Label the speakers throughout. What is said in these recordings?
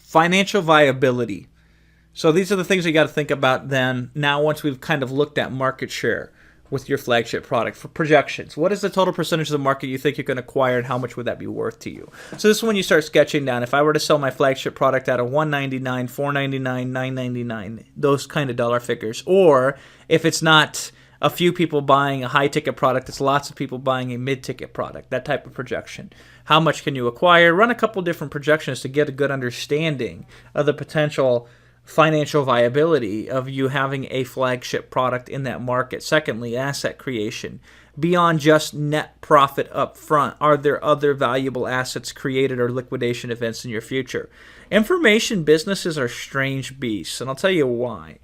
Speaker 1: Financial viability. So these are the things you got to think about then. Now, once we've kind of looked at market share with your flagship product for projections, what is the total percentage of the market you think you can acquire, and how much would that be worth to you? So this is when you start sketching down. If I were to sell my flagship product at a $199, $499, $999, those kind of dollar figures, or if it's not a few people buying a high-ticket product, it's lots of people buying a mid-ticket product, that type of projection. How much can you acquire? Run a couple different projections to get a good understanding of the potential financial viability of you having a flagship product in that market. Secondly, asset creation. Beyond just net profit up front, are there other valuable assets created or liquidation events in your future? Information businesses are strange beasts, and I'll tell you why.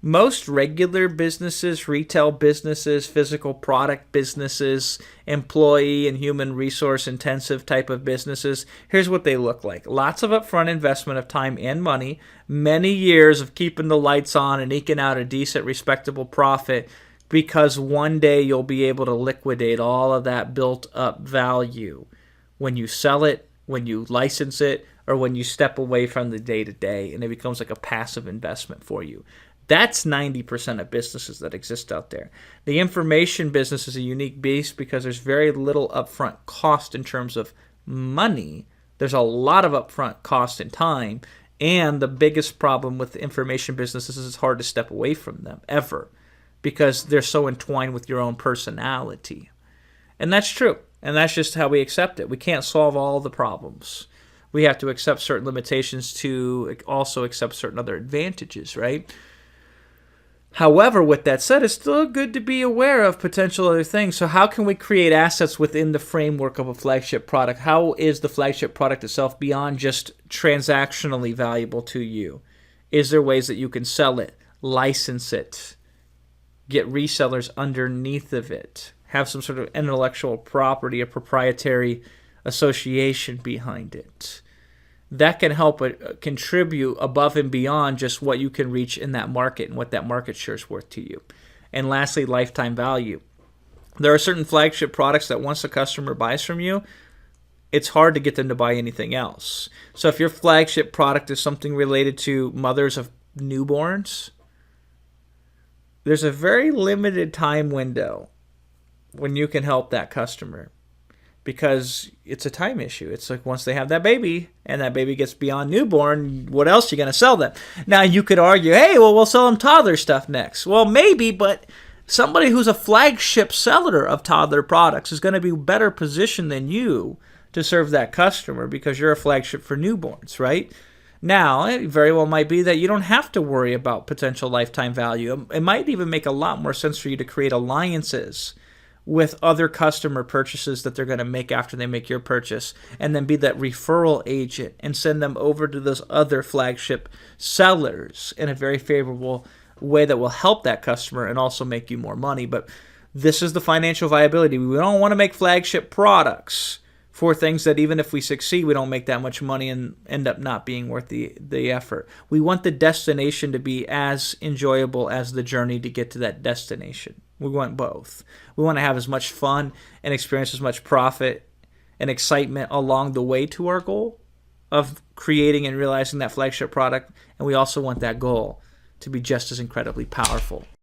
Speaker 1: Most regular businesses, retail businesses, physical product businesses, employee and human resource intensive type of businesses, here's what they look like. Lots of upfront investment of time and money, many years of keeping the lights on and eking out a decent, respectable profit, because one day you'll be able to liquidate all of that built up value when you sell it, when you license it, or when you step away from the day-to-day, and it becomes like a passive investment for you. That's 90% of businesses that exist out there. The information business is a unique beast because there's very little upfront cost in terms of money. There's a lot of upfront cost in time, and the biggest problem with information businesses is it's hard to step away from them, ever, because they're so entwined with your own personality. And that's true, and that's just how we accept it. We can't solve all the problems. We have to accept certain limitations to also accept certain other advantages, right? However, with that said, it's still good to be aware of potential other things. So how can we create assets within the framework of a flagship product? How is the flagship product itself beyond just transactionally valuable to you? Is there ways that you can sell it, license it, get resellers underneath of it, have some sort of intellectual property, a proprietary association behind it? That can help contribute above and beyond just what you can reach in that market and what that market share is worth to you. And lastly, lifetime value. There are certain flagship products that once a customer buys from you, it's hard to get them to buy anything else. So if your flagship product is something related to mothers of newborns, there's a very limited time window when you can help that customer, because it's a time issue. It's like once they have that baby and that baby gets beyond newborn, what else are you going to sell them? Now, you could argue, hey, well, we'll sell them toddler stuff next. Well, maybe, but somebody who's a flagship seller of toddler products is going to be better positioned than you to serve that customer because you're a flagship for newborns, right? Now, it very well might be that you don't have to worry about potential lifetime value. It might even make a lot more sense for you to create alliances with other customer purchases that they're going to make after they make your purchase, and then be that referral agent and send them over to those other flagship sellers in a very favorable way that will help that customer and also make you more money. But this is the financial viability. We don't want to make flagship products for things that even if we succeed, we don't make that much money and end up not being worth the effort. We want the destination to be as enjoyable as the journey to get to that destination. We want both. We want to have as much fun and experience as much profit and excitement along the way to our goal of creating and realizing that flagship product. And we also want that goal to be just as incredibly powerful.